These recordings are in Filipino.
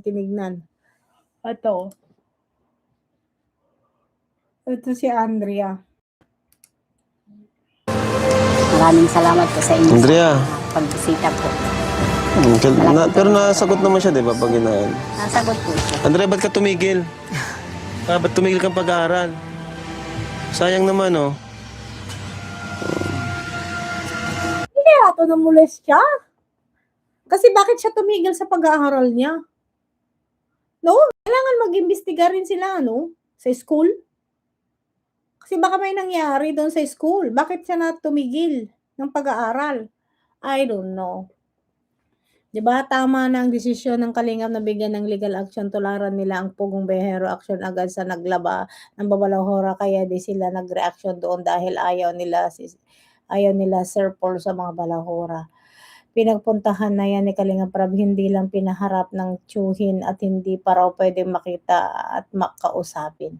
tinignan. Ito. Ito si Andrea. Maraming salamat po sa inyo Andrea. sa pagbisita po. Pero nasagot naman siya, di ba, pag inaan? Nasagot po siya. Andrea, ba't ka tumigil? Ba't tumigil kang pag-aaral? Sayang naman, oh. Hindi ato na mules siya. Kasi bakit siya tumigil sa pag-aaral niya? No, kailangan mag-imbestiga rin sila, no? Sa school. Kasi baka may nangyari doon sa school. Bakit siya na tumigil ng pag-aaral? I don't know. Diba, tama na ang desisyon ng Kalingap na bigyan ng legal action, tularan nila ang Pugong Behero action agad sa naglaba ng Babalahora, kaya di sila nag-reaction doon dahil ayaw nila Sir Paul sa mga Balahora. Pinagpuntahan na yan ni Kalingap Rab, hindi lang pinaharap ng tiyuhin at hindi pa raw pwedeng makita at makausapin.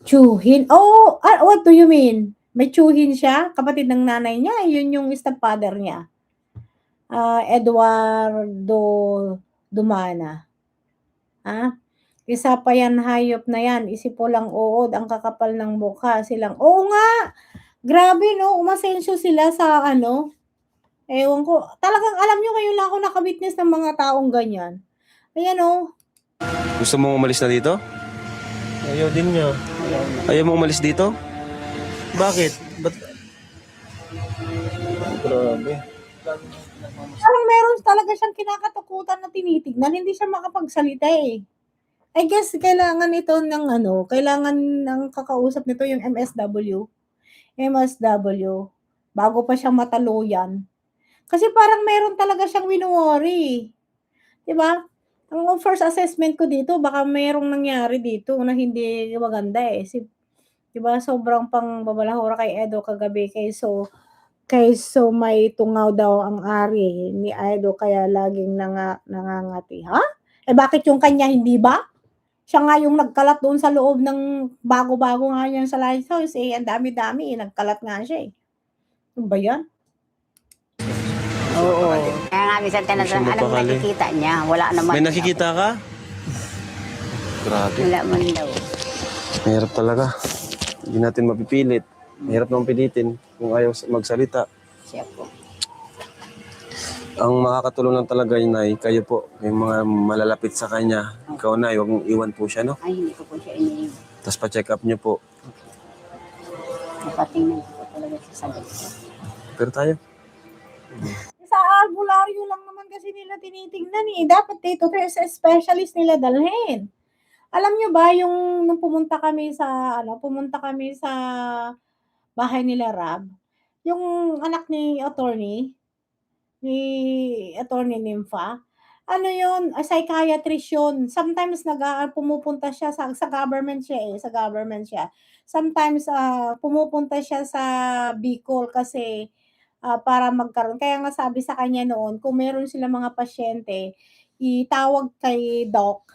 Tiyuhin? Oh, what do you mean? May tiyuhin siya? Kapatid ng nanay niya? Yun yung stepfather niya. Eduardo Dumana. Isa pa yan, hayop na yan. Isipo lang uod, ang kakapal ng mukha. Silang, oo nga! Grabe, no? Umasensyo sila sa ewan ko. Talagang alam nyo, ngayon lang ako nakawitness ng mga taong ganyan. Ayan, oh. Gusto mo umalis na dito? Ayaw din niya. Ayaw mo umalis dito? Bakit? Ba't? Grabe. Parang meron talaga siyang kinakatakutan na tinitignan. Hindi siya makapagsalita eh. I guess kailangan ito ng kailangan ng kakausap nito yung MSW. Bago pa siya mataluyan. Kasi parang meron talaga siyang wino-worry. 'Di ba? Ang first assessment ko dito, baka merong nangyari dito na hindi maganda eh. 'Di ba, sobrang pangbabalahura kay Edo kagabi, kayso may tungaw daw ang ari ni Edo kaya laging nangangati. Ha? Bakit yung kanya hindi ba? Siya nga yung nagkalat doon sa loob ng bago-bago nga yan sa lighthouse eh. Ang dami-dami eh. Nagkalat nga siya eh. Ano ba yan? Oo. Kaya nga minsan tinatanong, anong nakikita niya? Wala naman. May nakikita ka? Grabe. Wala man daw. Mahirap talaga. Hindi natin mapipilit. Mahirap naman pilitin kung ayaw magsalita. Siya po. Ang makakatulong lang talaga yun ay kayo po. Yung mga malalapit sa kanya. Ikaw na, huwag mong iwan po siya, no? Ay, hindi ko po siya iniiwan. Tapos pa-check up niyo po. Napatingnan ko po talaga sa sagot. Pero tayo. Sa albularyo lang naman kasi nila tinitingnan eh. Dapat dito sa specialist nila dalhin. Alam nyo ba yung nung pumunta kami sa bahay nila Rab, yung anak ni attorney Nympha, yun, psychiatrist yun. Sometimes pumupunta siya sa government siya. Sometimes pumupunta siya sa Bicol kasi para magkaroon. Kaya nga sabi sa kanya noon, kung meron sila mga pasyente, itawag kay doc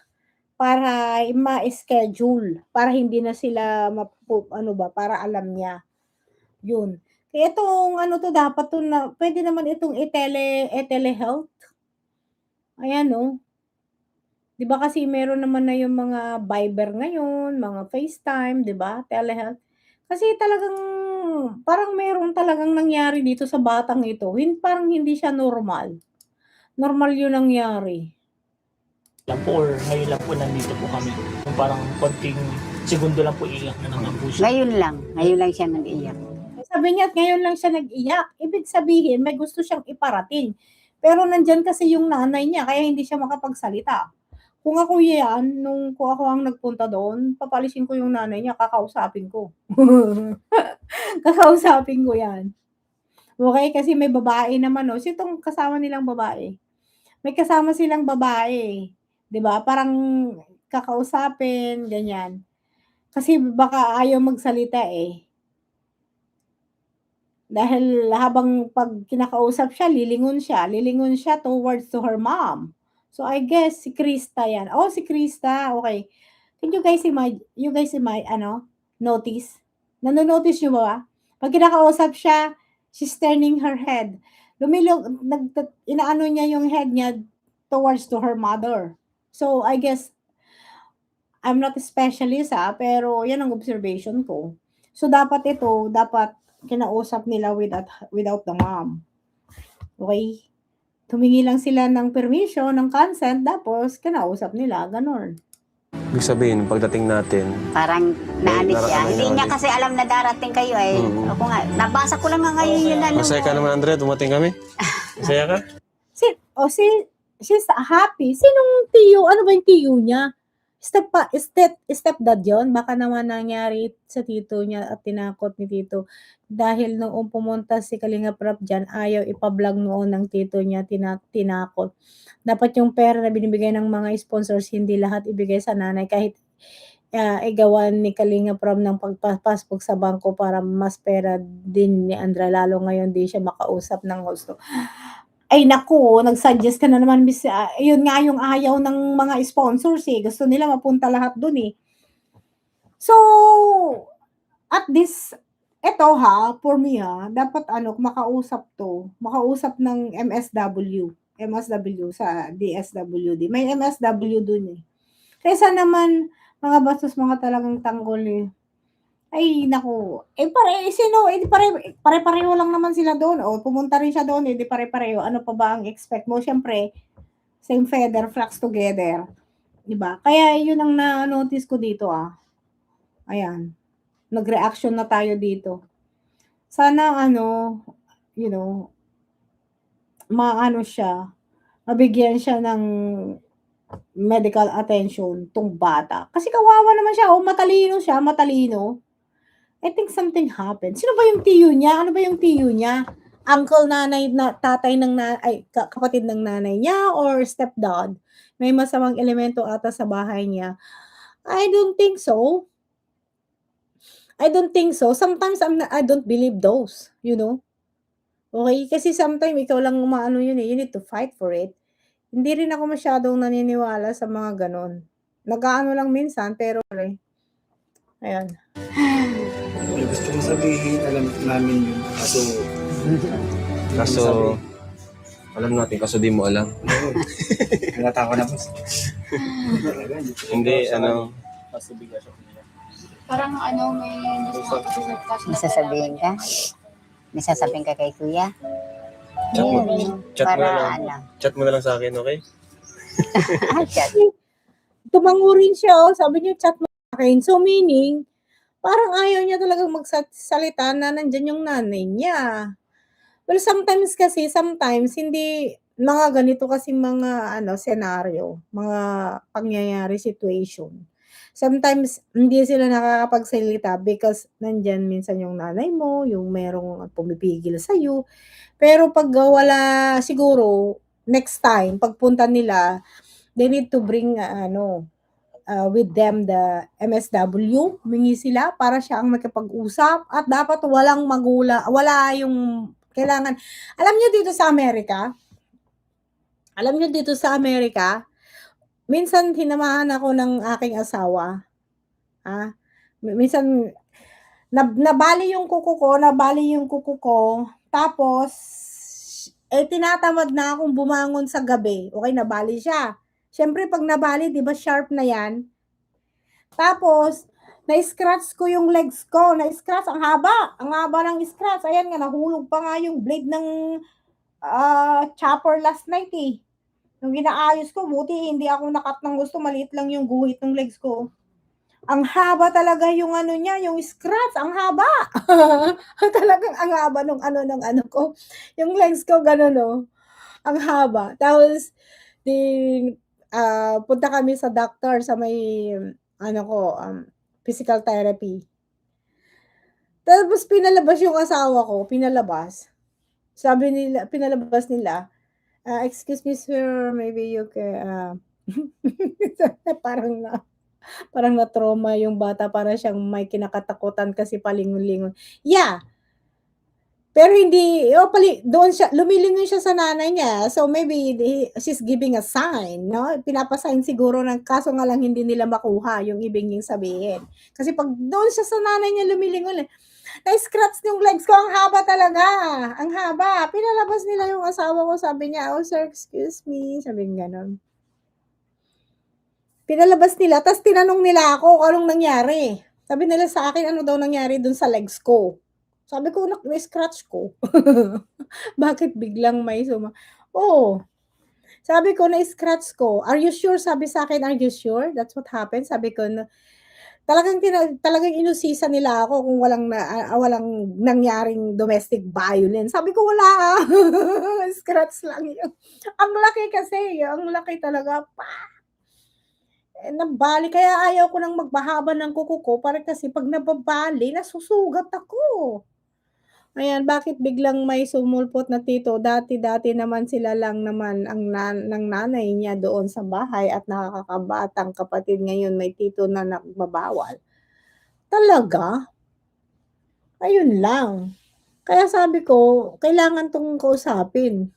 para ma-schedule, para hindi na sila para alam niya. Yun. Kaya itong dapat to na pwede naman itong telehealth. Ayan, no? 'Di ba kasi meron naman na yung mga Viber ngayon, mga FaceTime, 'di ba? Telehealth. Kasi talagang parang meron talagang nangyari dito sa batang ito. Parang hindi siya normal. Normal yung nangyari. Lang po or ngayon lang po nandito po kami. Yung parang konting segundo lang po iiyak na naman po siya. Ngayon lang siya nag-iyak. Sabi niya, ngayon lang siya nag-iyak. Ibig sabihin, may gusto siyang iparating. Pero nandyan kasi yung nanay niya, kaya hindi siya makapagsalita. Kung ako kung ako ang nagpunta doon, papalisin ko yung nanay niya, kakausapin ko. Kakausapin ko yan. Okay, kasi may babae naman, no? Sitong kasama nilang babae. May kasama silang babae. 'Di ba? Parang kakausapin, ganyan. Kasi baka ayaw magsalita eh. Dahil habang pag kinakausap siya, lilingon siya towards to her mom. So I guess si Krista yan. Oh, si Krista, okay. Can you guys notice? Nanonotice nyo ba? Pag kinakausap siya, she's turning her head. Inaano niya yung head niya towards to her mother. So, I guess, I'm not a specialist pero yan ang observation ko. So, dapat kinausap nila without the mom. Okay? Humingi lang sila ng permission, ng consent, tapos kinausap nila, gano'n. Ibig sabihin, pagdating natin, Parang naano siya. nararamdaman Hindi niya niya ulit. kasi alam na darating kayo eh. Ako nga, nabasa ko lang nga ngayon yun ano. masaya ka naman, Andre, dumating kami. Masaya ka? She's happy. Sinong tiyo? Ano ba yung tiyo niya? Stepdad yun? Baka naman nangyari sa tito niya at tinakot ni tito. Dahil noong pumunta si Kalinga Prab dyan, ayaw ipablog noon ng tito niya, tinakot. Dapat yung pera na binibigay ng mga sponsors, hindi lahat ibigay sa nanay. Kahit igawan ni Kalinga Prab ng pagpapaspog sa bangko para mas pera din ni Andra. Lalo ngayon di siya makausap ng gusto. Ay naku, nag-suggest ka na naman, Miss. Yun nga yung ayaw ng mga sponsors eh. Gusto nila mapunta lahat dun eh. So, at this, for me dapat makausap ng MSW sa DSWD. May MSW dun eh. Kaysa naman, mga bastos, mga talagang tanggol eh. Ay naku, pare-pareho lang naman sila doon. O pumunta rin siya doon, di pare-pareho. Ano pa ba ang expect mo? Siyempre, same feather flocks together. 'Di ba? Kaya yun ang na-notice ko dito Ayan. Nag-reaction na tayo dito. Sana mabigyan siya ng medical attention tong bata. Kasi kawawa naman siya, matalino. I think something happened. Sino ba yung tiyo niya? Ano ba yung tiyo niya? Uncle, nanay, tatay ng kapatid ng nanay niya or stepdad? May masamang elemento ata sa bahay niya. I don't think so. Sometimes I don't believe those, Okay? Kasi sometimes ikaw lang umaano yun eh. You need to fight for it. Hindi rin ako masyadong naniniwala sa mga ganon. Nag-aano lang minsan, pero ayan. May gusto mo sabihin, alam namin yun. Kaso, alam natin, kaso di mo alam. Halata ko na po. Hindi, Kasi bigla siya pinila. Parang may gusto ko May sasabihin ka? May sasabihin ka kay kuya? Chat mo. Chat mo Para na lang. Chat mo na lang sa akin, okay? Chat. Tumango rin siya, sabi niya, chat mo sa akin. So, meaning, parang ayaw niya talagang magsalita na nandyan yung nanay niya. Well, sometimes hindi, mga ganito kasi mga, senaryo, mga pangyayari, situation. Sometimes, hindi sila nakakapagsalita because nandyan minsan yung nanay mo, yung merong pumipigil sa'yo. Pero pag wala, siguro, next time, pagpunta nila, they need to bring, with them the MSW, humingi sila para siya ang makipag-usap at dapat walang wala yung kailangan. Alam niyo dito sa Amerika, minsan hinamahan ako ng aking asawa. Minsan nabali yung kuko ko, tapos tinatamad na akong bumangon sa gabi. Okay, nabali siya. Siyempre, pag nabali, di ba sharp na yan? Tapos, na-scratch ko yung legs ko. Na-scratch, ang haba ng scratch. Ayan nga, nahulog pa nga yung blade ng chopper last night eh. Nung inaayos ko, buti hindi ako nakat ng gusto. Maliit lang yung guhit ng legs ko. Ang haba talaga yung yung scratch. Ang haba. Talagang ang haba nung ko. Yung legs ko, ganun ang haba. Tapos, punta kami sa doctor sa may physical therapy. Tapos pinalabas yung asawa ko, Sabi nila, pinalabas nila, excuse me sir, maybe you can, parang na-trauma yung bata, para siyang may kinakatakutan kasi palingon-lingon. Yeah. Pero hindi, doon siya, lumilingon siya sa nanay niya. So maybe she's giving a sign, no? Pinapasign siguro ng kaso nga lang hindi nila makuha yung ibig niyang sabihin. Kasi pag doon siya sa nanay niya lumilingon, na-scratch yung legs ko, ang haba talaga. Ang haba. Pinalabas nila yung asawa ko, sabi niya, oh sir, excuse me. Sabi niya ganon. Pinalabas nila, tapos tinanong nila ako kung anong nangyari. Sabi nila sa akin, ano daw nangyari dun sa legs ko. Sabi ko, na-scratch ko. Bakit biglang may Oo. Sabi ko, na-scratch ko. Are you sure? Sabi sa akin, are you sure? That's what happened. Sabi ko, talagang inusisa nila ako kung walang nangyaring domestic violence. Sabi ko, wala ah. Scratch lang yun. Ang laki kasi, ang laki talaga. Nabali, kaya ayaw ko nang magbahaba ng kuko ko para kasi pag nababali, nasusugat ako. Ayan, bakit biglang may sumulpot na tito? Dati-dati naman sila lang naman ng nanay niya doon sa bahay at nakakabatang kapatid. Ngayon may tito na nagbabawal. Talaga? Ayun lang. Kaya sabi ko, kailangan tong kausapin.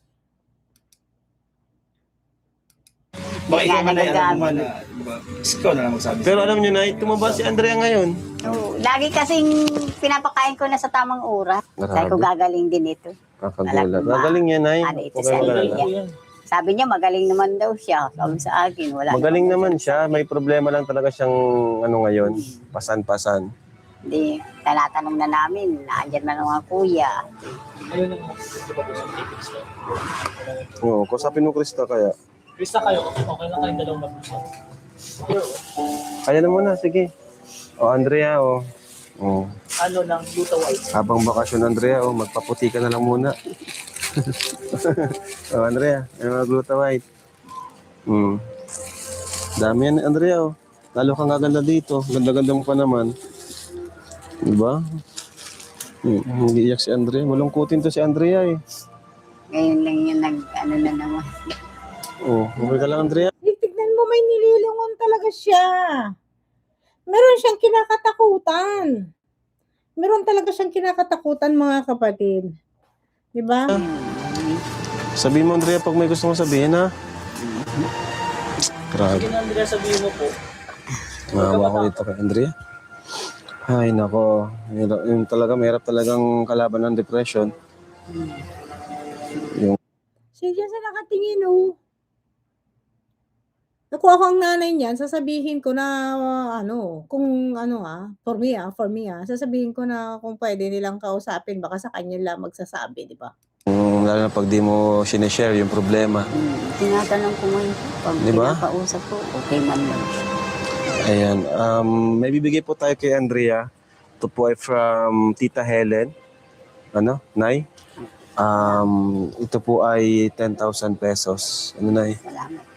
Baka ikaw man ay alam mo Nagagamit. na, diba? Ikaw na lang magsabi. Pero alam nyo na, tumaba si Andrea ngayon. Oo, lagi kasing pinapakain ko na sa tamang oras. Sabi ko gagaling din ito. Kakagulat. Alam mo, Magaling yan, Nay. ano ito Okay, sa wala iyo? na. Sabi niya magaling naman daw siya. Sabi sa akin, wala. Magaling naman daw siya. May problema lang talaga siyang ngayon. Pasan-pasan. Hindi, tinatanong na namin, naandyan na ng mga kuya. Ayun ang nakikipag-usap ni Krista. Oo, kusapin mo, Krista, kaya. Krista kayo, okay lang kayong dalawang mag-usap. Kaya na muna, sige. O, Andrea, o. O. Ano ng Gluta White? Habang bakasyon, Andrea, o, magpaputi ka na lang muna. O, Andrea, ano magluta white? Dami yan, Andrea, o. Lalo kang gaganda dito. Ganda-ganda mo pa naman. Diba? Hindi iyak si Andrea. Malungkutin to si Andrea, eh. Ngayon lang yung ano na naman. Oh, okay ka lang, Andrea? Tignan mo, may nililingon talaga siya. Meron siyang kinakatakutan. Meron talaga siyang kinakatakutan, mga kapatid. Diba? Sabihin mo, Andrea, pag may gusto mong sabihin, ha? Grabe. Sige na, Andrea, sabihin mo po. Mahawa ko dito kay Andrea. Ay, nako. Yung talaga, mahirap talagang kalaban ng depression. Siya sa nakatingin, oh. Nakuha ko ang nanay niyan, sasabihin ko na, kung for me, sasabihin ko na kung pwede nilang kausapin, baka sa kanya lang magsasabi, di ba? Lalo na pag di mo sineshare yung problema. Tinatanong ko ngayon, pag Diba? pinakausap ko, okay man lang siya. Ayan. May bibigay po tayo kay Andrea. Ito po ay from Tita Helen. Nay? Ito po ay 10,000 pesos. Nay? Salamat.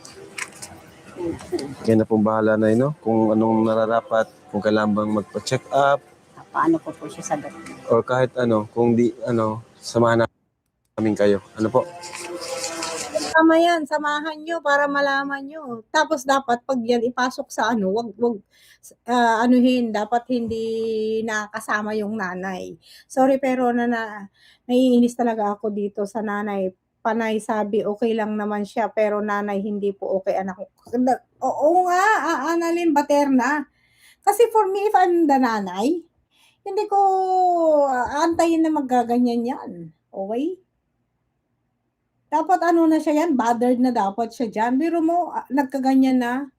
Kaya na pong bahala, Nay, no? Kung anong nararapat, kung kailangan bang magpa-check up, Paano ko po siya sagot? or kahit kung di, samahan namin kayo. Ano po? Tama yan, samahan nyo para malaman nyo. Tapos dapat pag yan ipasok sa wag dapat hindi nakasama yung nanay. Sorry pero naiinis talaga ako dito sa nanay. Panay sabi okay lang naman siya pero nanay hindi po okay anak ko. Oo nga, Annalyn Baterna. Kasi for me, if I'm the nanay, hindi ko aantayin na magaganyan yan. Okay? Dapat na siya yan, bothered na dapat siya dyan. Biro mo, nagkaganyan na,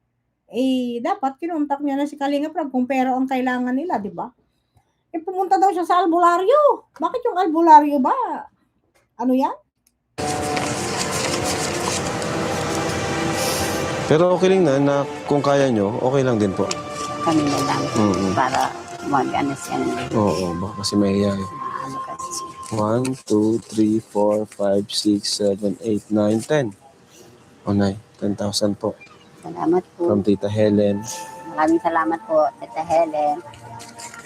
dapat kinontak niya na si Kalinga Prab kung pera ang kailangan nila, di ba? Pumunta daw siya sa albularyo. Bakit yung albularyo ba? Ano yan? Pero okay lang na kung kaya nyo, okay lang din po. Kami na lang para mag-ano siya. Oo, baka kasi mahiya eh. Ano kasi. 1, 2, 3, 4, 5, 6, 7, 8, 9, 10. O, Nay, 10,000 po. Salamat po. From Tita Helen. Maraming salamat po, Tita Helen.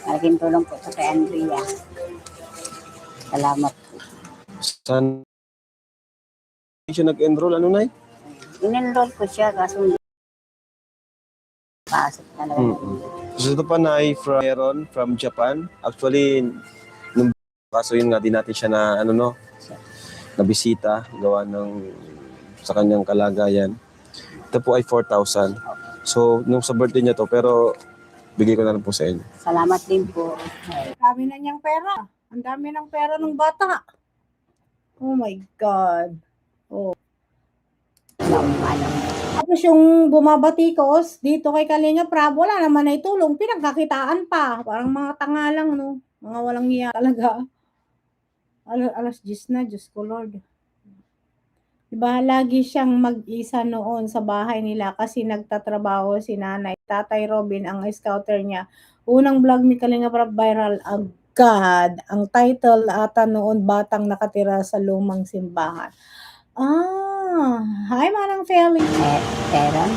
Malaking tulong po sa kay Andrea. Salamat po. Saan siya nag-enroll? Nay? In-enroll ko siya kaso hindi pasok talaga. So ito pa, Nay, from Japan. Actually, nung kaso yun nga, di natin siya na, nabisita, gawa sa kanyang kalagayan. Ito po ay 4,000. So, nung sa birthday niya to, pero bigay ko na lang po sa inyo. Salamat din po. Ang dami na niyang pera. Ang dami ng pera ng bata. Oh my God. Ano, Tapos yung bumabatikos dito kay Kalinga Prab, wala naman na itulong, pinagkakitaan pa. Parang mga tanga lang, no? Mga walang hiya talaga. Alas 10 na, Diyos ko Lord. Diba, lagi siyang mag-isa noon sa bahay nila kasi nagtatrabaho si nanay. Tatay Robin ang scouter niya. Unang vlog ni Kalinga Prab viral agad. Ang title ata noon, Batang Nakatira sa Lumang Simbahan. Hi Manang Feli. Teron,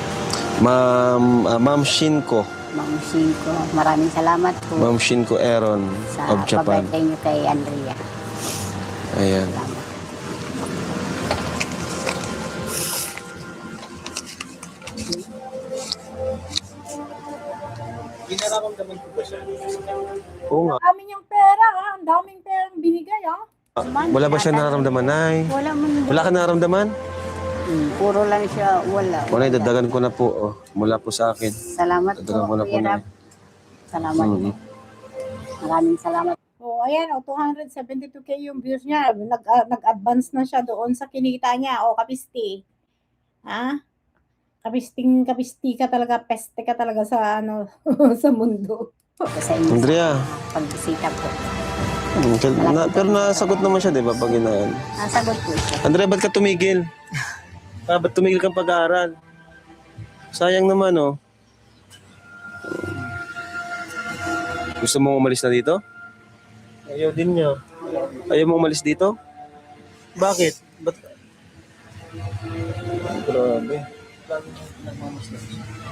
Ma'am Shinko. Ma'am Shinko, maraming salamat po Ma'am Shinko Aaron sa of Japan. pag-birthday niyo kay Andrea. Ayan. Salamat. Oo nga. Ang dami niyang pera, ha? Ang daming perang binigay, ha? Wala ba siya nararamdaman, Nay? Wala man. Wala ka nararamdaman? Puro lang siya, wala. Wala, dadagan ko na po. Oh, mula po sa akin. Salamat Dadagan ko po, na po, Kuya Nay. Rab. Salamat. Mhm. Maraming salamat. Ayan, 272K yung views niya. Nag-advance na siya doon sa kinita niya. Kapisti. Ha? Kapisti ka talaga, peste ka talaga sa sa mundo. Sa inyo Andrea. sa pagbisita po. Pero nasagot naman siya, di ba? Pag inaan. Nasagot po siya. Andrea, ba't ka tumigil? Ba't tumigil kang pag-aaral? Sayang naman, oh. Gusto mo umalis na dito? Ayaw din niya. Ayaw mo umalis dito? Bakit? Ba't? Grabe.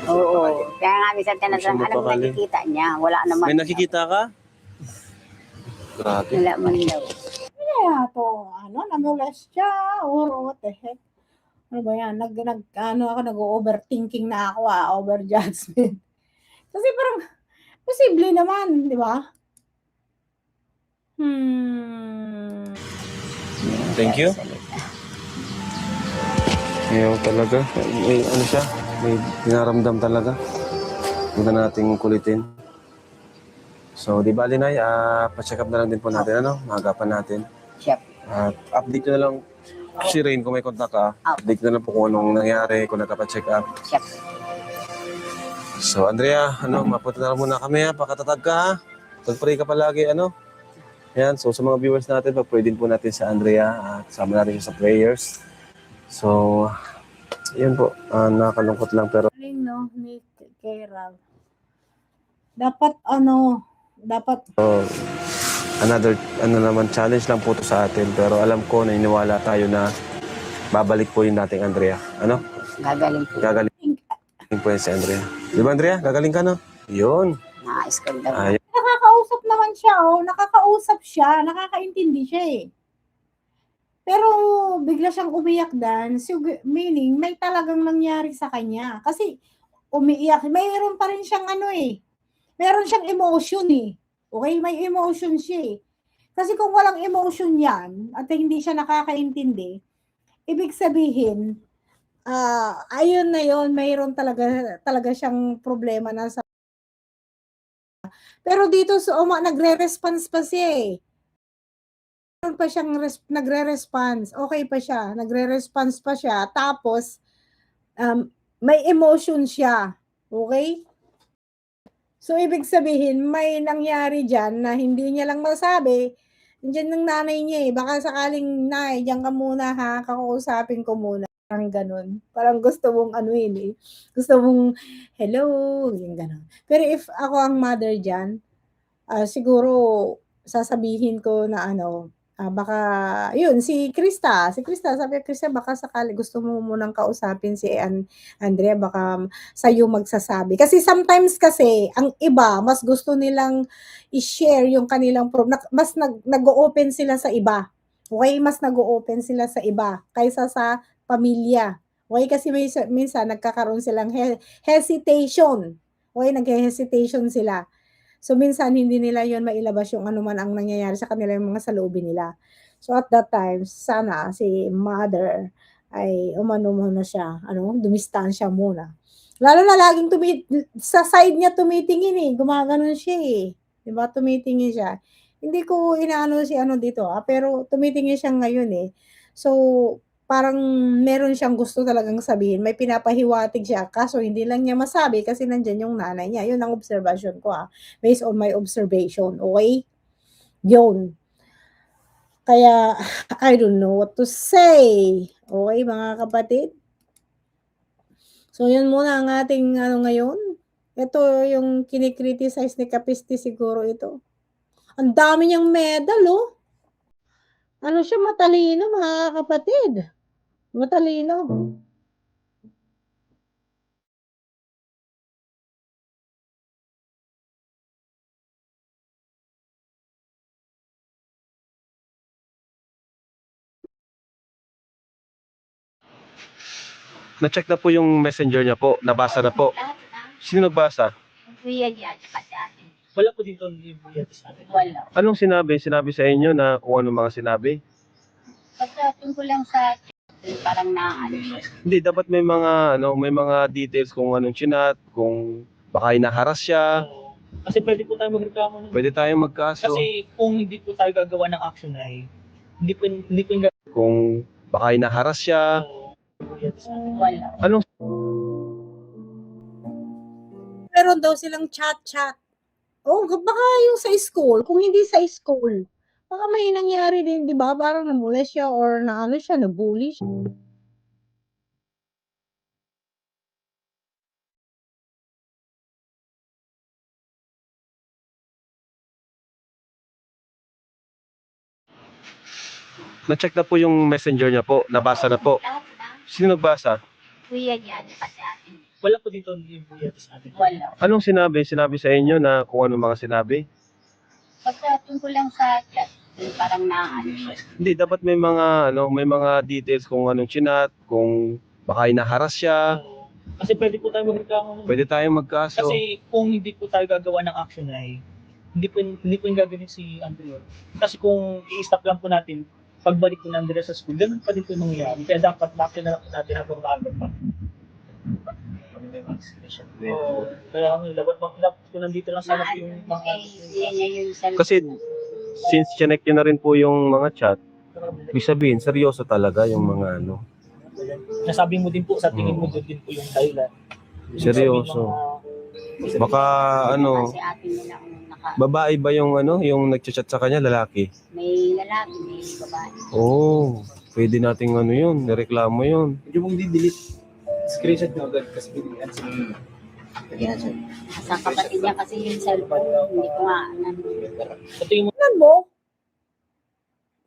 Oo. Kaya nga minsan tinatang Gusto mo alam pa, Kali? nakikita niya. Wala naman. May nakikita ka? Grabe. Wala man daw. Kaya to, namulas siya, or what the heck. Ano ba yan? Nag-overthinking na ako, overjudgment. Kasi parang, posible naman, di ba? Thank you. Ayaw talaga. May ano siya? May dinaramdam talaga. Huwag na nating kulitin. So, di ba, Linay? Pa-check up na lang din po natin, Mahagapan natin. Siya. At update nyo na lang si Rain kung may kontak ka. Update na lang po kung anong nangyari, kung nagpa-check up. Siya. So, Andrea, mapunta na lang muna kami, Pakatatag ka, ha? Pag-pray ka palagi, Yan, so sa mga viewers natin, pag-pray din po natin sa Andrea at sama natin siya sa prayers. So, yun po, nakakalungkot lang pero Galing, no? Ni Kera. Dapat, another, naman, challenge lang po to sa atin. Pero alam ko, naniniwala tayo na babalik po yung dating Andrea. Gagaling po. Gagaling po yan si Andrea. Di ba, Andrea? Gagaling ka, no? Yun. Na-school daw. Ayun. nakakausap naman siya, nakakausap siya, nakakaintindi siya eh. Pero bigla siyang umiyak dan, meaning may talagang nangyari sa kanya. Kasi umiiyak, mayroon pa rin siyang meron siyang emotion eh. Okay, may emotion siya eh. Kasi kung walang emotion yan, at hindi siya nakakaintindi, ibig sabihin, ayun na yun, mayroon talaga siyang problema na sa. Pero dito nagre-response pa siya eh. Meron pa siyang nagre-response. Okay pa siya. Nagre-response pa siya. Tapos, may emotion siya. Okay? So, ibig sabihin, may nangyari dyan na hindi niya lang masabi. Diyan ng nanay niya eh. Baka sakaling, Nay, diyan ka muna ha. Kakausapin ko muna. Parang ganun. Parang gusto mong gusto mong, hello, yung ganun. Pero if ako ang mother dyan, siguro, sasabihin ko na baka, yun, si Krista, sabi ko, Krista, baka sakali gusto mo munang kausapin si Andrea, baka sa'yo magsasabi. Kasi sometimes kasi, ang iba, mas gusto nilang i-share yung kanilang mas nag-o-open sila sa iba. Okay? Mas nag-o-open sila sa iba kaysa sa pamilya. Okay? Kasi minsan nagkakaroon silang hesitation. Okay? Nag-hesitation sila. So, minsan, hindi nila yon mailabas yung anuman ang nangyayari sa kanila, yung mga saloobin nila. So, at that time, sana si mother ay umano muna siya, dumistansya muna. Lalo na laging sa side niya tumitingin eh, gumaganon siya eh. Diba? Tumitingin siya. Hindi ko inaano si dito pero tumitingin siya ngayon eh. So, parang meron siyang gusto talagang sabihin. May pinapahiwatig siya. Kaso hindi lang niya masabi kasi nandyan yung nanay niya. Yun ang observation ko based on my observation. Okay? Yun. Kaya, I don't know what to say. Okay, mga kapatid? So, yun muna ang ating ngayon. Ito yung kinikriticize ni Capisti siguro ito. Ang dami niyang medal, oh. Ano siya, matalino, mga kapatid. Matalino. Na-check na po yung messenger niya po. Nabasa na po. Sino nagbasa? Kuya yan, kasi atin. Wala po dito ni Buya sa atin. Wala. Anong sinabi? Sinabi sa inyo na kung ano mga sinabi? Basta tungkol lang sa parang naano. Hindi, dapat may mga may mga details kung anong chinat, kung baka inaharas siya. Kasi pwede po tayo magreklamo nun. Pwede tayong magkaso. Kasi kung hindi po tayo gagawa ng action ay hindi po yung Kung baka inaharas siya. Buya sa atin. Wala. Anong Meron daw silang chat-chat. Oh, baka yung sa school. Kung hindi sa school, baka may nangyari din, di ba? Parang namula siya or naano siya, nabully siya. na-check na po yung messenger niya po. Nabasa na po. Sino nagbasa? Kuya yan, kasi atin. Wala po dito ni Buya sa atin. Wala. Anong sinabi? Sinabi sa inyo na kung ano mga sinabi? Basta tungkol lang sa chat, parang naano. Hindi, dapat may mga may mga details kung anong chinat, kung baka inaharas siya. Kasi pwede po tayo magreklamo nun. Pwede tayong magkaso. Kasi kung hindi po tayo gagawa ng action ay hindi po yung gagawin si Andrea. Kasi kung i-stop lang po natin, pagbalik po ng Andrea sa school, ganun pa din po yung mangyayari. Kaya dapat action na lang po natin habang maaga pa. Oo. Kaya laban kung nandito lang sana po yung mga Yan niya yung cellphone. Kasi since chinek nyo na rin po yung mga chat, ibig sabihin, seryoso talaga yung mga nasabi mo din po sa tingin mo doon din po yung dahilan. seryoso. Baka Kasi atin nila ang babae ba yung yung nagchat sa kanya, lalaki? may lalaki, may babae. Oh, pwede nating yun, nireklamo yun. Hindi mong di-delete. Screenshot nyo agad kasi binigyan sa Sa kapatid niya kasi yung cellphone, hindi ko nga Sa tingin mo, Tingnan mo,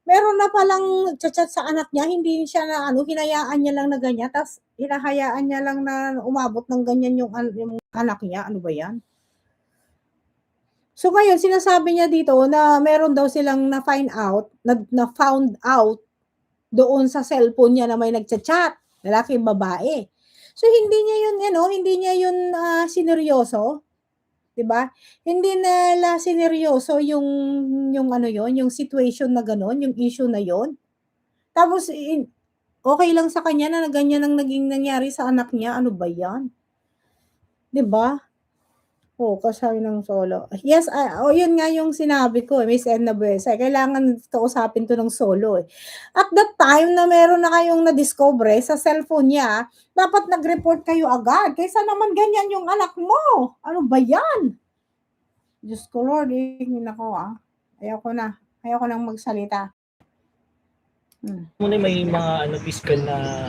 meron na palang chat-chat sa anak niya, hindi siya na hinayaan niya lang na ganyan, tapos hinahayaan niya lang na umabot ng ganyan yung anak niya. Ano ba yan? So ngayon, sinasabi niya dito na meron daw silang na-find out, na-found out doon sa cellphone niya na may nagchat-chat, lalaki babae. So hindi niya yun, hindi niya yun sineryoso. 'Di ba? Hindi nila sineryoso yung yung situation na gano'n, yung issue na yon. Tapos okay lang sa kanya na ganyan ang naging nangyari sa anak niya. Ano ba 'yan? 'Di ba? Oh, kasali ng solo. Yes, yun nga yung sinabi ko, Miss Edna Buesa. Kailangan kausapin to ng solo. At that time na meron na kayong na-discover sa cellphone niya, dapat nag-report kayo agad. Kaysa naman ganyan yung anak mo. Ano ba yan? Diyos ko Lord, nako Ayoko na. Ayoko nang magsalita. muna may mga fiscal na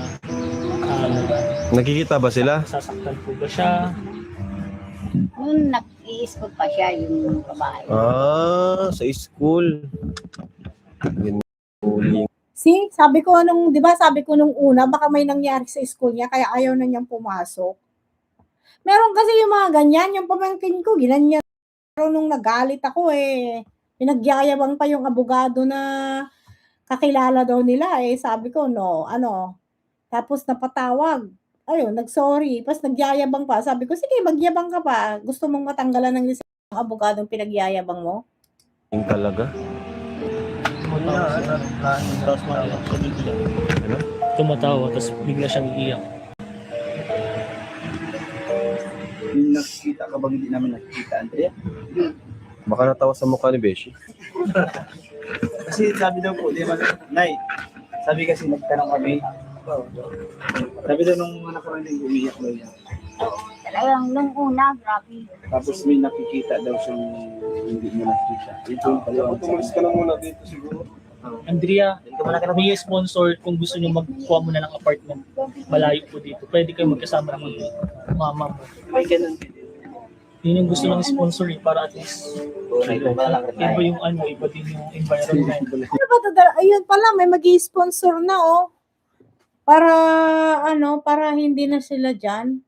Nakikita ba sila? sasaktan po ba siya? Noon nag-i-school pa siya yung babae. Sa school. See, sabi ko sabi ko nung una, baka may nangyari sa school niya, kaya ayaw na niyang pumasok. Meron kasi yung mga ganyan, yung pamangkin ko, ginanyan. Pero nung nagalit ako pinagyayabang pa yung abogado na kakilala daw nila sabi ko, no, tapos napatawag. Ayun, nag-sorry. Tapos nagyayabang pa. Sabi ko, sige, magyabang ka pa. Gusto mong matanggalan ng lisensya ng abogadong pinagyayabang mo? Yung talaga. Tapos maiyak siya bigla. Tumatawa, tapos bigla siyang iiyak. Yung nakikita ka ba hindi namin nakikita, Andrea? Baka natawa sa mukha ni Beshi. Kasi sabi daw po, di ba, Nay, sabi kasi nagtanong kami, Sabi daw nung mga nakarating, umiyak daw yan. Talagang nung una, grabe. Tapos may nakikita daw siyang hindi mo nakikita. Ito yung paliwanag sa Tumalis ka na muna dito siguro. Andrea, may sponsor kung gusto nyo magkuha muna ng apartment. Malayo po dito. Pwede kayo magkasama ng mama mo. may ganun. Yun yung gusto ng sponsor para at least iba yung ano, iba din yung environment. Ano ba to? Ayun pala, may mag-i-sponsor na, oh. Para, para hindi na sila dyan.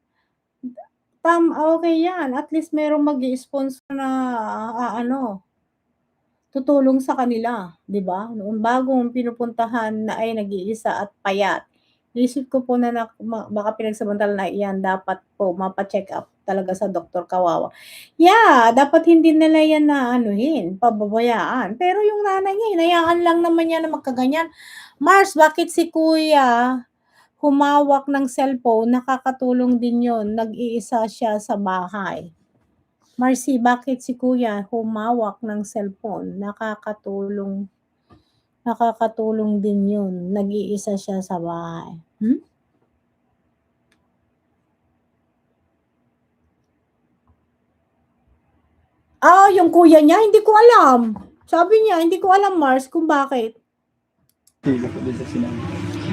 Okay yan. At least merong mag-i-sponsor na, tutulong sa kanila, 'di ba? Noong bagong pinupuntahan na ay nag-iisa at payat. Isip ko po na baka pinagsamantala na iyan dapat po mapa-check up talaga sa doktor kawawa. Yeah, dapat hindi nila yan na pababayaan. Pero yung nanay niya, hinayaan lang naman niya na magkaganyan. Mars, bakit si kuya humawak ng cellphone? Nakakatulong din yon. Nag-iisa siya sa bahay. Marcy, bakit si kuya humawak ng cellphone? Nakakatulong din yun. Nag-iisa siya sa bahay. Yung kuya niya, hindi ko alam. Sabi niya, hindi ko alam, Mars, kung bakit. Hindi ko din sa sinabi.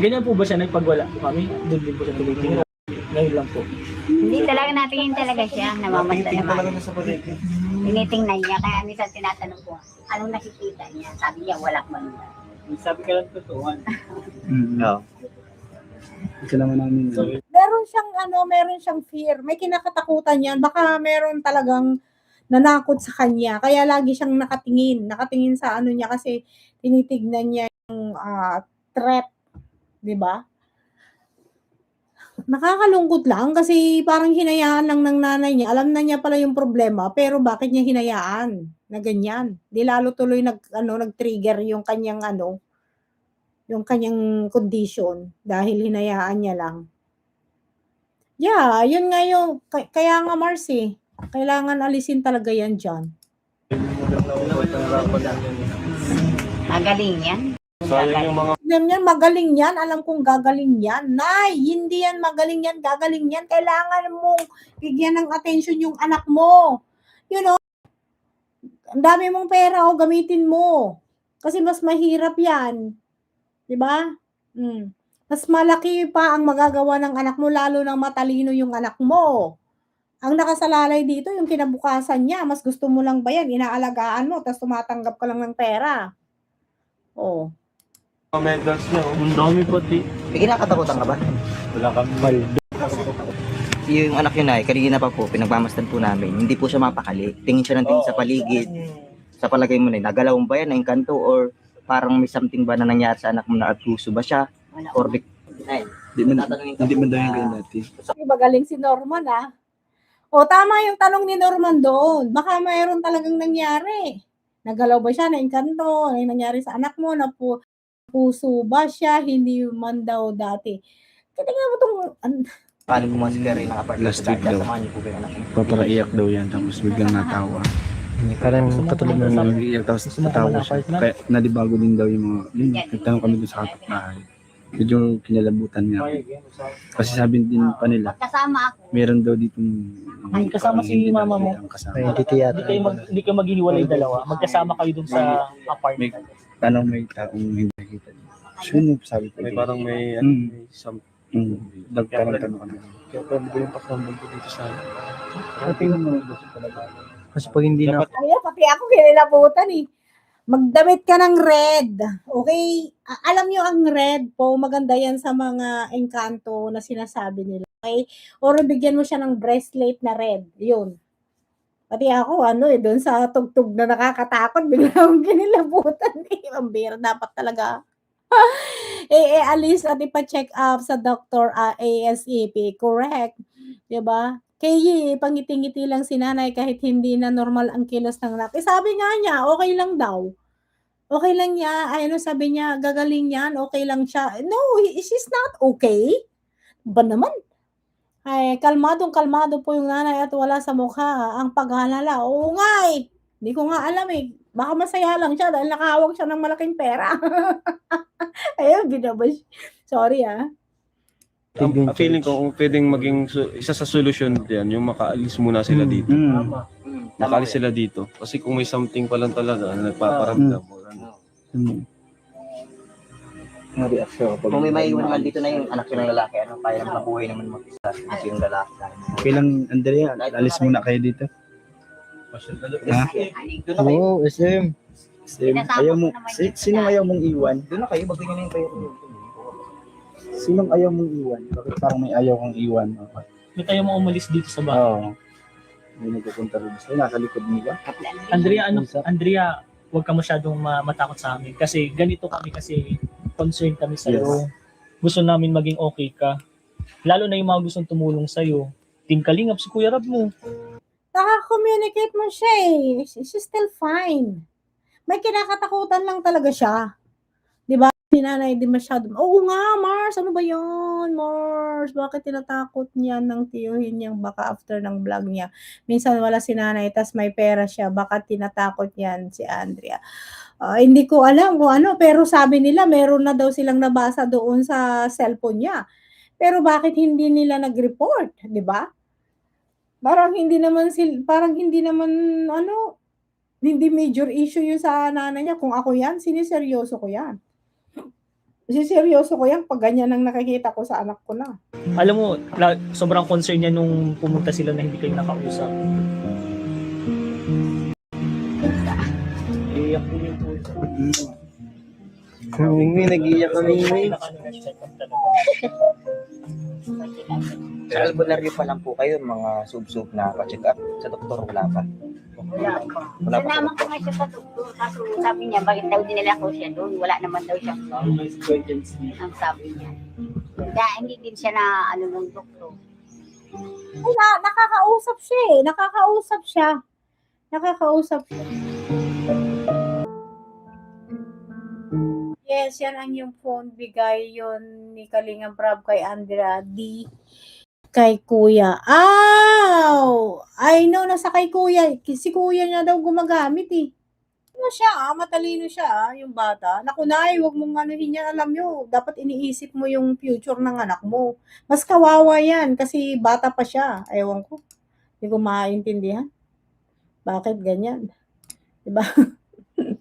Ganyan po ba siya nagpagwala po kami? Doon din po siya tumitingin. Ngayon lang po. Hindi talaga natingin talaga siya. Namamasdan naman. sa paligid. Tinitingnan niya. Kaya minsan tinatanong ko, anong nakikita niya? Sabi niya, walang manda. Sabi ka lang totoo. Oo. Ito naman namin. Meron siyang fear. May kinakatakutan yan. Baka meron talagang nanakot sa kanya. Kaya lagi siyang nakatingin sa niya kasi tinitignan niya yung threat, 'di ba? Nakakalungkot lang kasi parang hinayaan lang ng nanay niya. Alam na niya pala yung problema, pero bakit niya hinayaan na ganyan? Di lalo tuloy nag-trigger yung kanyang yung kanyang condition dahil hinayaan niya lang. Yeah, yun nga yung kaya nga Marcy, kailangan alisin talaga yan dyan. Magaling yan. Sayang yung mga Alam niyan, magaling yan. Alam kong gagaling yan. Nay, hindi yan magaling yan. Gagaling yan. Kailangan mong bigyan ng attention yung anak mo. You know, ang dami mong pera gamitin mo. Kasi mas mahirap yan. Diba? Mas malaki pa ang magagawa ng anak mo, lalo ng matalino yung anak mo. Ang nakasalalay dito, yung kinabukasan niya, mas gusto mo lang ba yan? Inaalagaan mo, tapos tumatanggap ka lang ng pera. medals niya. Ang dami pati. May kinakatakutan ka ba? Wala kang mal. Yung anak yun ay, kanina pa po, pinagmamasdan po namin, hindi po siya mapakali. Tingin siya ng tingin sa paligid. Sa palagay mo na, nagalaw ba yan, naingkanto, or parang may something ba na nangyari sa anak mo na abuso ba siya? Or Hindi man daw yung ganyan dati. Magaling si Norman, tama yung tanong ni Norman doon. Baka mayroon talagang nangyari. Nagalaw ba siya, naingkanto, ano nangyari sa anak mo, puso ba siya, hindi man daw dati. Tingnan mo itong, paano mo si Gary ng apartment? Last week daw. Samahan niyo po ba yung anak mo? Paparaiyak daw yan, tapos biglang natawa. Parang Katulad na nag-iiyak, tapos natawa siya. Kaya nalibago din daw yung mga, nagtanong kami doon sa kapitbahay. Medyo kinalabutan niya. Kasi sabi din pa nila, Kasama ako. meron daw dito Ay, kasama si mama mo. Hindi kayo maghihiwalay dalawa. Magkasama kayo dun sa apartment. Tanong may taong hindi nakita. So yun yung sabi ko. may parang may may some Nagtanong kami. kaya probably yung pakiramdam ko dito sa Tingnan mo talaga. kasi pag hindi na pati ako kinilabutan Magdamit ka ng red. Okay? Alam nyo ang red po, maganda yan sa mga engkanto na sinasabi nila. Okay? Or bigyan mo siya ng bracelet na red. Yun. Pati ako, doon sa tugtog na nakakatakot, bigla akong kinilabutan. Ang bira, dapat talaga. Alis at ipa-check up sa doctor ASAP. Correct. Diba? Kaya pangiti-ngiti lang si nanay kahit hindi na normal ang kilos ng anak. Sabi nga niya, okay lang daw. Okay lang niya. Sabi niya, gagaling yan. Okay lang siya. No, she's not okay. Ba naman? Ay, kalmadong-kalmado po yung nanay at wala sa mukha ang paghalala. Oo nga Hindi ko nga alam Baka masaya lang siya dahil nakahawak siya ng malaking pera. Ayun, binabash. Sorry Ang feeling ko kung pwedeng maging isa sa solusyon diyan yung makaalis muna sila dito. Makaalis sila dito. Kasi kung may something pa lang talaga na nagpaparamdam or ano. Kung may maiwan naman dito na yung anak niya ng lalaki, ano, kaya naman mabuhay naman mag-isa. Kasi yung lalaki tayo. Kailang, Andrea, alis muna kayo dito. Ha? Doon na kayo. Oo, SM. SM. Ayaw mo, sinong ayaw mong iwan? Doon na kayo, bagay nyo na yung kayo. Sinong ayaw mong iwan? Bakit parang may ayaw kang iwan? May tayo mo umalis dito sa bahay. Oo. May nagpupunta rin sa'yo. Nasa likod mo ba? Andrea, huwag ka masyadong matakot sa amin. Kasi ganito kami kasi concerned kami sa'yo. Gusto namin maging okay ka. Lalo na yung mga gustong tumulong sa'yo. Team Kalingap, si Kuya Rab mo. Naka-communicate mo siya eh. She's still fine. May kinakatakutan lang talaga siya. Di ba? Si nanay di masyado. Oo nga, Mars. Ano ba yan, Mars? Bakit tinatakot niya ng tiyuhin niyang baka after ng vlog niya? Minsan wala si nanay, tas may pera siya. Baka tinatakot niyan si Andrea. Hindi ko alam kung ano, pero sabi nila meron na daw silang nabasa doon sa cellphone niya. Pero bakit hindi nila nag-report, di ba? Parang hindi naman hindi major issue yun sa nanay niya. Kung ako yan, siniseryoso ko yan. Siniseryoso ko yan pag ganyan ang nakikita ko sa anak ko na. Alam mo, sobrang concern niya nung pumunta sila na hindi kayo nakausap. Iyak ko yung puso. Mingmi, nag-iiyak ka, Mingmi. Sa albularyo pa lang po kayo, mga sub-sub na pa-check up. Sa doktor, wala pa. Wala pa. Sinama ko nga siya sa doktor. Kaso sabi niya, bakit daw dinala ko siya doon? Wala naman daw siya. Ang sabi niya. Kaya hindi din siya na ng doktor. Wala, nakakausap siya eh. Nakakausap siya. Yes, yan ang yung phone bigay yon ni Kalingap Rab kay Andrea D. Kay Kuya. I know nasa kay Kuya. Si Kuya niya daw gumagamit eh. Ano siya matalino siya yung bata. Naku nay, huwag mong anuhin yan. Alam nyo, dapat iniisip mo yung future ng anak mo. Mas kawawa yan kasi bata pa siya. Ewan ko. Hindi ko maintindihan. Bakit ganyan? Diba?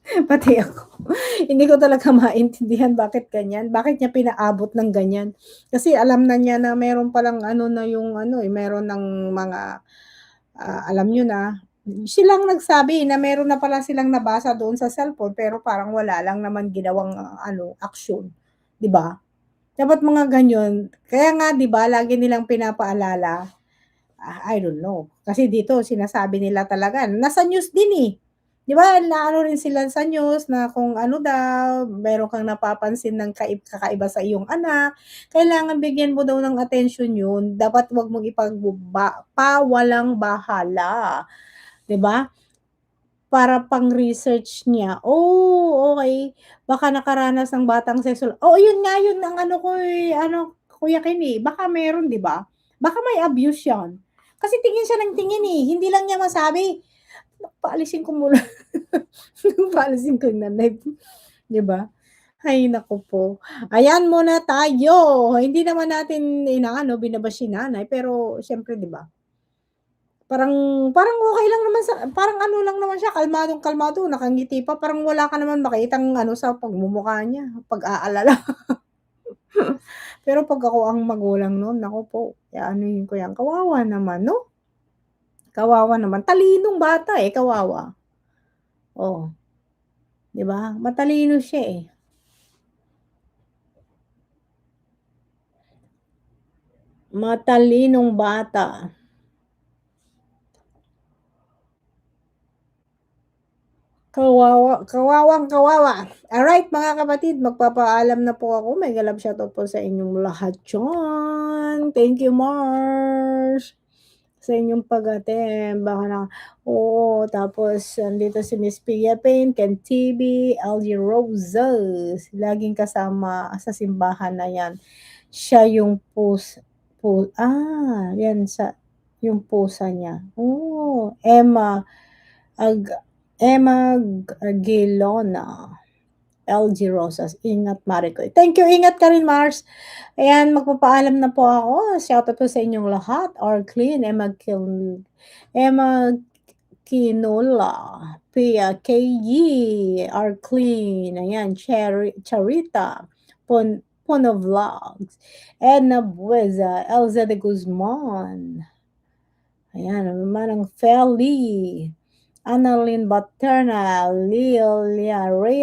Pati ako. Hindi ko talaga maintindihan bakit ganyan. Bakit niya pinaabot ng ganyan. Kasi alam na niya na meron palang meron ng mga, alam nyo na, silang nagsabi na meron na pala silang nabasa doon sa cellphone pero parang wala lang naman ginawang action. 'Di ba? Dapat mga ganyan. Kaya nga 'di ba lagi nilang pinapaalala. I don't know. Kasi dito sinasabi nila talaga nasa news din eh. 'Di ba naano rin sila sa news na kung ano daw, meron kang napapansin ng kakaiba sa iyong anak, kailangan bigyan mo daw ng atensyon yun. Dapat wag mong walang bahala. 'Di ba? Para pang-research niya. Oh, okay. Baka nakaranas ng batang sexual. Oh, yun nga yun ang Kuya Kenny, baka meron, 'di ba? Baka may abuse 'yan. Kasi tingin siya ng tingin eh. Hindi lang niya masabi. Paalisin ko muna. Paalisin ko yung nanay. 'Di ba? Ay naku po. Ayan muna tayo. Hindi naman natin binabash si nanay, pero siyempre 'di ba? Parang okay lang naman parang lang naman siya, kalmadong-kalmado, nakangiti pa, parang wala ka naman makitang sa pagmumukha niya, pag-aalala. Pero pag ako ang magulang nun, naku po, aanuhin ko yan, kawawa naman, no? Kawawa naman, talinong bata eh, kawawa. Oh, 'di ba? Matalino siya eh. Matalinong bata. Kawawang-kawawa. Alright mga kapatid, magpapaalam na po ako. May galab shoutout po sa inyong lahat dyan. Thank you, Mars. Sa inyong pag-attend. Tapos andito si Miss Pia Payne, Ken TV, LG Roses. Laging kasama sa simbahan na yan. Siya yung yung pusa niya. Emma Aguilona. LG Rosas. Ingat, Maricoy. Thank you. Ingat ka rin, Mars. Ayan, magpapaalam na po ako. Shoutout po sa inyong lahat. Arclean, Emma Kinula, Pia KG, Arclean, ayan, Charita, Pono Vlogs, Edna Bueza, Elza de Guzman, ayan, Manang Feli, Annalyn Baterna, Lilia Reyes